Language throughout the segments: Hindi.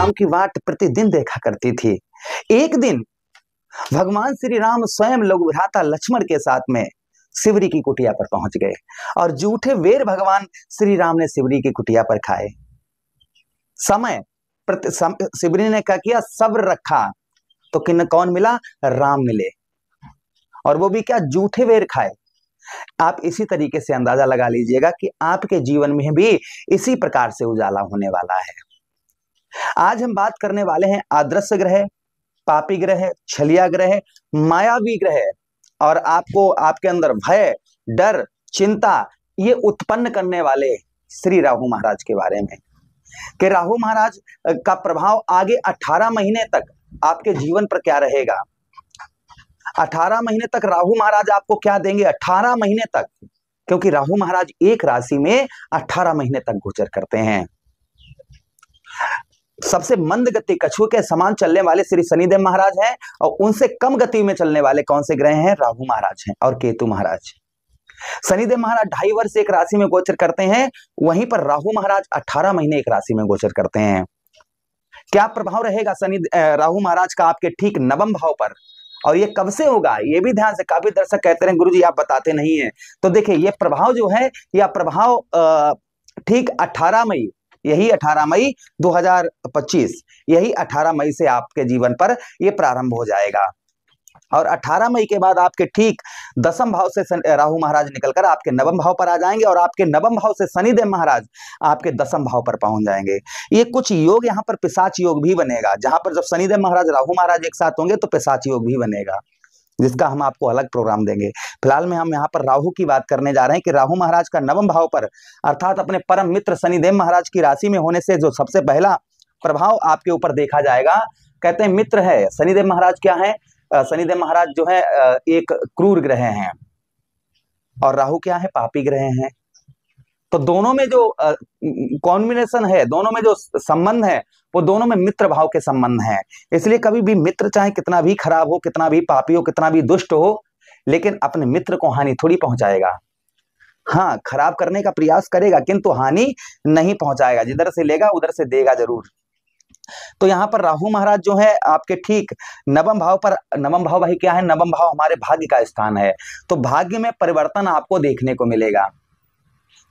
राम की वाट प्रतिदिन देखा करती थी। एक दिन भगवान श्री राम स्वयं लघु भ्राता लक्ष्मण के साथ में शिवरी की कुटिया पर पहुंच गए और जूठे बेर भगवान श्री राम ने शिवरी की कुटिया पर खाए। शिवरी ने क्या किया, सब्र रखा तो कौन मिला, राम मिले, और वो भी क्या, जूठे बेर खाए। आप इसी तरीके से अंदाजा लगा लीजिएगा कि आपके जीवन में भी इसी प्रकार से उजाला होने वाला है। आज हम बात करने वाले हैं आदर्श ग्रह, पापी ग्रह, छलिया ग्रह, मायावी ग्रह और आपको आपके अंदर भय, डर, चिंता ये उत्पन्न करने वाले श्री राहु महाराज के बारे में, कि राहु महाराज का प्रभाव आगे 18 महीने तक आपके जीवन पर क्या रहेगा। 18 महीने तक राहु महाराज आपको क्या देंगे, 18 महीने तक, क्योंकि राहु महाराज एक राशि में 18 महीने तक गोचर करते हैं। सबसे मंद गति कछुए के समान चलने वाले श्री शनिदेव महाराज हैं, और उनसे कम गति में चलने वाले कौन से ग्रह हैं, राहु महाराज हैं और केतु महाराज। शनिदेव महाराज 2.5 वर्ष एक राशि में गोचर करते हैं, वहीं पर राहु महाराज 18 महीने एक राशि में गोचर करते हैं। क्या प्रभाव रहेगा राहु महाराज का आपके ठीक नवम भाव पर, और ये कब से होगा, ये भी ध्यान से, काफी दर्शक कहते हैं गुरुजी आप बताते नहीं है। तो देखिए ये प्रभाव जो है, यह प्रभाव ठीक 18 मई, यही 18 मई 2025, यही 18 मई से आपके जीवन पर यह प्रारंभ हो जाएगा। और 18 मई के बाद आपके ठीक 10वें भाव से राहु महाराज निकलकर आपके नवम भाव पर आ जाएंगे, और आपके नवम भाव से शनिदेव महाराज आपके 10वें भाव पर पहुंच जाएंगे। ये कुछ योग यहाँ पर पिशाच योग भी बनेगा, जहां पर जब शनिदेव महाराज राहु महाराज एक साथ होंगे तो पिशाच योग भी बनेगा, जिसका हम आपको अलग प्रोग्राम देंगे। फिलहाल में हम यहाँ पर राहु की बात करने जा रहे हैं कि राहु महाराज का नवम भाव पर अर्थात अपने परम मित्र शनिदेव महाराज की राशि में होने से जो सबसे पहला प्रभाव आपके ऊपर देखा जाएगा, कहते हैं मित्र है शनिदेव महाराज, क्या है, शनिदेव महाराज जो है एक क्रूर ग्रह हैं, और राहु क्या है, पापी ग्रह हैं। तो दोनों में जो कॉम्बिनेशन है, दोनों में जो संबंध है, वो दोनों में मित्र भाव के संबंध हैं। इसलिए कभी भी मित्र चाहे कितना भी खराब हो, कितना भी पापी हो, कितना भी दुष्ट हो, लेकिन अपने मित्र को हानि थोड़ी पहुंचाएगा। हाँ, खराब करने का प्रयास करेगा किंतु हानि नहीं पहुंचाएगा, जिधर से लेगा उधर से देगा जरूर। तो यहाँ पर राहु महाराज जो है आपके ठीक नवम भाव पर, नवम भाव भाई क्या है, नवम भाव हमारे भाग्य का स्थान है, तो भाग्य में परिवर्तन आपको देखने को मिलेगा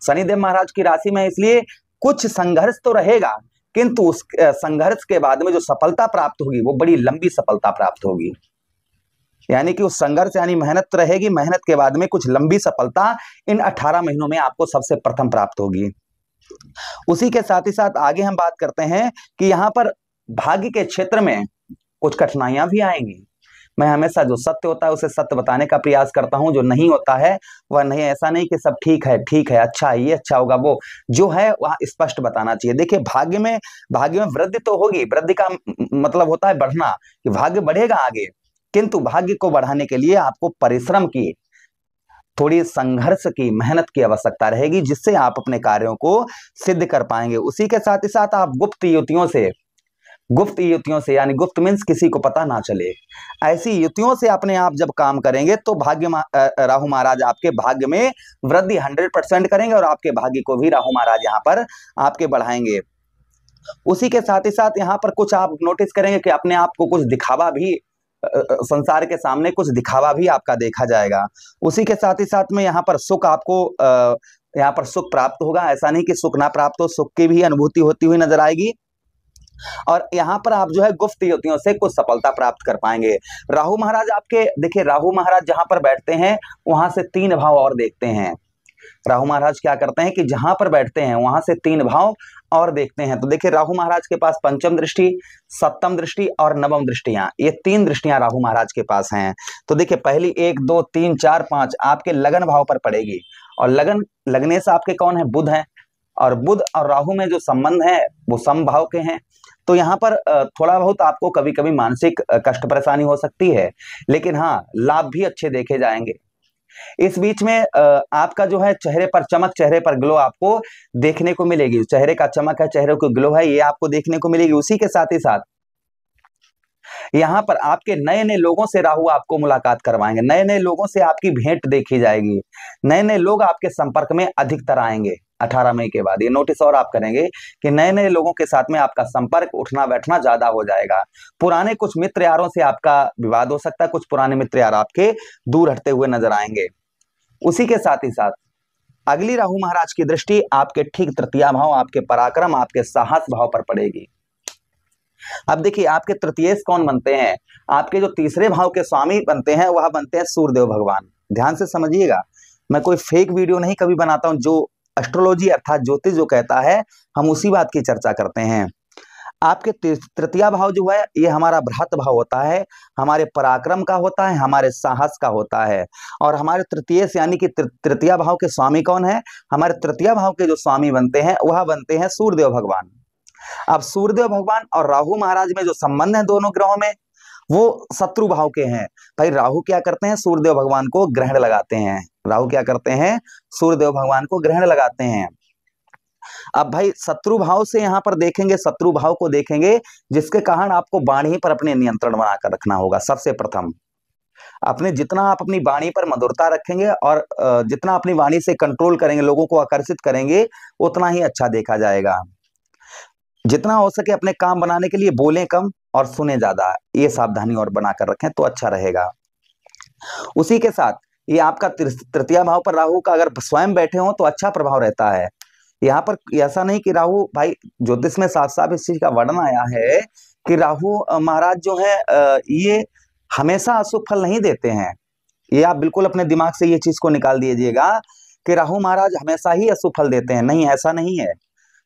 शनिदेव महाराज की राशि में। इसलिए कुछ संघर्ष तो रहेगा, किंतु उस संघर्ष के बाद में जो सफलता प्राप्त होगी वो बड़ी लंबी सफलता प्राप्त होगी। यानी कि उस संघर्ष यानी मेहनत तो रहेगी, मेहनत के बाद में कुछ लंबी सफलता इन 18 महीनों में आपको सबसे प्रथम प्राप्त होगी। उसी के साथ ही साथ आगे हम बात करते हैं कि यहाँ पर भाग्य के क्षेत्र में कुछ कठिनाइयां भी आएंगी। मैं हमेशा जो सत्य होता है उसे सत्य बताने का प्रयास करता हूं, जो नहीं होता है वह नहीं, ऐसा नहीं कि सब ठीक है, अच्छा है, ये अच्छा होगा, वो जो है वह स्पष्ट बताना चाहिए। देखिए भाग्य में वृद्धि तो होगी, वृद्धि का मतलब होता है बढ़ना, कि भाग्य बढ़ेगा आगे, किंतु भाग्य को बढ़ाने के लिए आपको परिश्रम की, थोड़ी संघर्ष की, मेहनत की आवश्यकता रहेगी, जिससे आप अपने कार्यों को सिद्ध कर पाएंगे। उसी के साथ ही साथ आप गुप्त युतियों से यानी गुप्त मीन्स किसी को पता ना चले, ऐसी युतियों से अपने आप जब काम करेंगे तो राहु महाराज आपके भाग्य में वृद्धि 100% करेंगे, और आपके भाग्य को भी राहु महाराज यहाँ पर आपके बढ़ाएंगे। उसी के साथ ही साथ यहाँ पर कुछ आप नोटिस करेंगे कि अपने आप को कुछ दिखावा भी, संसार के सामने कुछ दिखावा भी आपका देखा जाएगा। उसी के साथ ही साथ में यहाँ पर सुख आपको यहाँ पर सुख प्राप्त होगा, ऐसा नहीं कि सुख ना प्राप्त हो, सुख की भी अनुभूति होती हुई नजर आएगी। और यहाँ पर आप जो है गुप्त युतियों से कुछ सफलता प्राप्त कर पाएंगे। राहु महाराज आपके, देखिए राहु महाराज जहां पर बैठते हैं वहां से 3 भाव और देखते हैं। राहु महाराज क्या करते हैं कि जहां पर बैठते हैं वहां से 3 भाव और देखते हैं। तो देखिए राहु महाराज के पास पंचम दृष्टि, सप्तम दृष्टि और नवम दृष्टियां, ये 3 दृष्टियां राहु महाराज के पास हैं। तो देखिए पहली 1 2 3 4 5 आपके लगन भाव पर पड़ेगी, और लगन लगने से आपके कौन है, बुध है, और बुध और राहु में जो संबंध है वो समभाव के हैं। तो यहाँ पर थोड़ा बहुत आपको कभी कभी मानसिक कष्ट परेशानी हो सकती है, लेकिन हाँ लाभ भी अच्छे देखे जाएंगे। इस बीच में आपका जो है चेहरे पर चमक, चेहरे पर ग्लो आपको देखने को मिलेगी। चेहरे का चमक है, चेहरे को ग्लो है, ये आपको देखने को मिलेगी। उसी के साथ ही साथ यहाँ पर आपके नए नए लोगों से राहु आपको मुलाकात करवाएंगे, नए नए लोगों से आपकी भेंट देखी जाएगी, नए नए लोग आपके संपर्क में अधिकतर आएंगे। 18 मई के बाद। ये नोटिस और आप करेंगे कि नए नए लोगों के साथ में आपका संपर्क, उठना बैठना ज्यादा हो जाएगा। पुराने कुछ मित्र यारों से आपका विवाद हो सकता है, कुछ पुराने मित्र यार आपके दूर हटते हुए नजर आएंगे। उसी के साथ ही साथ अगली राहु महाराज की दृष्टि आपके ठीक तृतीया भाव, आपके पराक्रम, आपके साहस भाव पर पड़ेगी। अब देखिए, आपके तृतीयेश कौन बनते हैं? आपके जो तीसरे भाव के स्वामी बनते हैं वह बनते हैं सूर्यदेव भगवान। ध्यान से समझिएगा, मैं कोई फेक वीडियो नहीं कभी बनाता हूं। जो एस्ट्रोलॉजी अर्थात ज्योतिष जो कहता है, हम उसी बात की चर्चा करते हैं। आपके तृतीया भाव जो है ये हमारा बृहत भाव होता है, हमारे पराक्रम का होता है, हमारे साहस का होता है। और हमारे तृतीय यानी कि तृतीया भाव के स्वामी कौन है? हमारे तृतीया भाव के जो स्वामी बनते हैं वह बनते हैं सूर्यदेव भगवान। अब सूर्यदेव भगवान और राहु महाराज में जो संबंध है दोनों ग्रहों में, वो शत्रु भाव के हैं। भाई राहु क्या करते हैं? सूर्यदेव भगवान को ग्रहण लगाते हैं। राहु क्या करते हैं? सूर्यदेव भगवान को ग्रहण लगाते हैं। अब भाई शत्रु भाव से यहां पर देखेंगे, शत्रु भाव को देखेंगे, जिसके कारण आपको वाणी पर अपने नियंत्रण बनाकर रखना होगा। सबसे प्रथम अपने जितना आप अपनी वाणी पर मधुरता रखेंगे और जितना अपनी वाणी से कंट्रोल करेंगे, लोगों को आकर्षित करेंगे, उतना ही अच्छा देखा जाएगा। जितना हो सके अपने काम बनाने के लिए बोलें कम और सुने ज्यादा, ये सावधानी और बनाकर रखें तो अच्छा रहेगा। उसी के साथ ये आपका तृतीया भाव पर राहु का अगर स्वयं बैठे हो तो अच्छा प्रभाव रहता है। यहाँ पर ऐसा नहीं कि राहु, भाई ज्योतिष में साफ साफ इस चीज का वर्णन आया है कि राहु महाराज जो है ये हमेशा अशुभ फल नहीं देते हैं। ये आप बिल्कुल अपने दिमाग से ये चीज को निकाल दीजिएगा कि राहु महाराज हमेशा ही अशुभ फल देते हैं। नहीं, ऐसा नहीं है।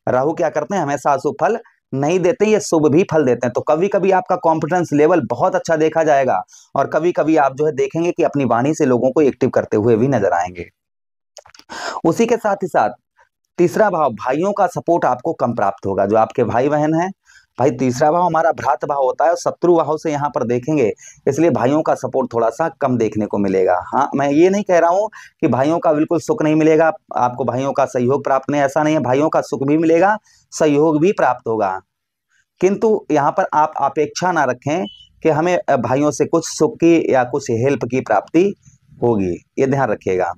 राहु क्या करते हैं? हमेशा अशुभ फल नहीं देते, ये शुभ भी फल देते हैं। तो कभी कभी आपका कॉन्फिडेंस लेवल बहुत अच्छा देखा जाएगा और कभी कभी आप जो है देखेंगे कि अपनी वाणी से लोगों को एक्टिव करते हुए भी नजर आएंगे। उसी के साथ ही साथ तीसरा भाव, भाइयों का सपोर्ट आपको कम प्राप्त होगा। जो आपके भाई बहन हैं, भाई तीसरा भाव हमारा भ्रात भाव होता है और शत्रु भाव से यहाँ पर देखेंगे, इसलिए भाइयों का सपोर्ट थोड़ा सा कम देखने को मिलेगा। हाँ, मैं ये नहीं कह रहा हूँ कि भाइयों का बिल्कुल सुख नहीं मिलेगा, आपको भाइयों का सहयोग प्राप्त नहीं, ऐसा नहीं है। भाइयों का सुख भी मिलेगा, सहयोग भी प्राप्त होगा, किंतु यहाँ पर आप अपेक्षा ना रखें कि हमें भाइयों से कुछ सुख की या कुछ हेल्प की प्राप्ति होगी, ये ध्यान रखिएगा।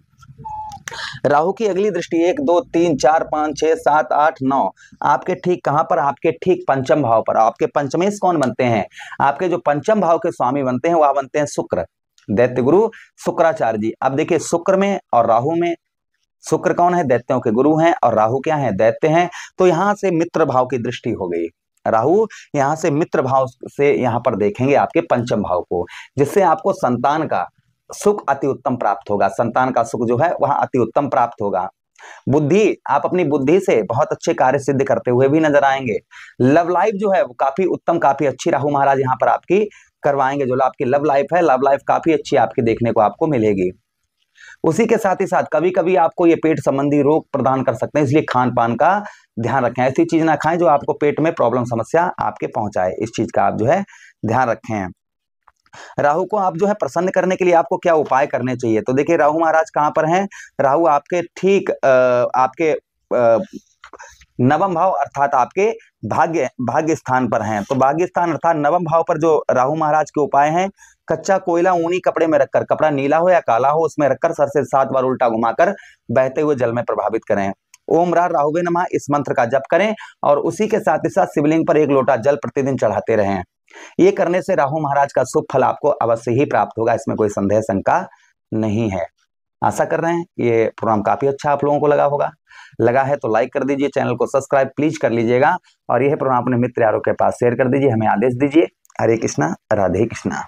राहु की अगली दृष्टि 1 2 3 4 5 6 7 8 9 आपके ठीक कहां पर? आपके ठीक पंचम भाव पर। आपके पंचमेश कौन बनते हैं? आपके जो पंचम भाव के स्वामी बनते हैं वह बनते हैं शुक्र, दैत्य गुरु शुक्राचार्य जी। अब देखिए, शुक्र में और राहु में, शुक्र कौन है? दैत्यों के गुरु हैं और राहु क्या है? दैत्य हैं। तो यहां से मित्र भाव की दृष्टि हो गई। राहु यहां से मित्र भाव से यहां पर देखेंगे आपके पंचम भाव को, जिससे आपको संतान का सुख अति उत्तम प्राप्त होगा। संतान का सुख जो है वह अति उत्तम प्राप्त होगा। बुद्धि, आप अपनी बुद्धि से बहुत अच्छे कार्य सिद्ध करते हुए भी नजर आएंगे। लव लाइफ जो है वो काफी उत्तम, काफी अच्छी राहु महाराज यहाँ पर आपकी करवाएंगे। जो आपकी लव लाइफ है, लव लाइफ काफी अच्छी आपकी देखने को आपको मिलेगी। उसी के साथ ही साथ कभी कभी आपको ये पेट संबंधी रोग प्रदान कर सकते हैं, इसलिए खान पान का ध्यान रखें। ऐसी चीज ना खाएं जो आपको पेट में प्रॉब्लम, समस्या आपके पहुंचाए। इस चीज का आप जो है ध्यान रखें। राहु को आप जो है प्रसन्न करने के लिए आपको क्या उपाय करने चाहिए? तो देखिए, राहु महाराज कहां पर हैं? राहु आपके ठीक आपके नवम भाव अर्थात आपके भाग्य स्थान पर हैं। तो भाग्य स्थान अर्थात नवम भाव पर जो राहु महाराज के उपाय हैं, कच्चा कोयला ऊनी कपड़े में रखकर, कपड़ा नीला हो या काला हो, उसमें रखकर सर से 7 बार उल्टा घुमाकर बहते हुए जल में प्रभावित करें। ओम राहुवे नमः इस मंत्र का जप करें और उसी के साथ ही साथ शिवलिंग पर 1 लोटा जल प्रतिदिन चढ़ाते रहें। ये करने से राहु महाराज का शुभ फल आपको अवश्य ही प्राप्त होगा, इसमें कोई संदेह शंका नहीं है। आशा कर रहे हैं ये प्रोग्राम काफी अच्छा आप लोगों को लगा है तो लाइक कर दीजिए, चैनल को सब्सक्राइब प्लीज कर लीजिएगा और यह प्रोग्राम अपने मित्र यारों के पास शेयर कर दीजिए। हमें आदेश दीजिए। हरे कृष्णा, राधे कृष्णा।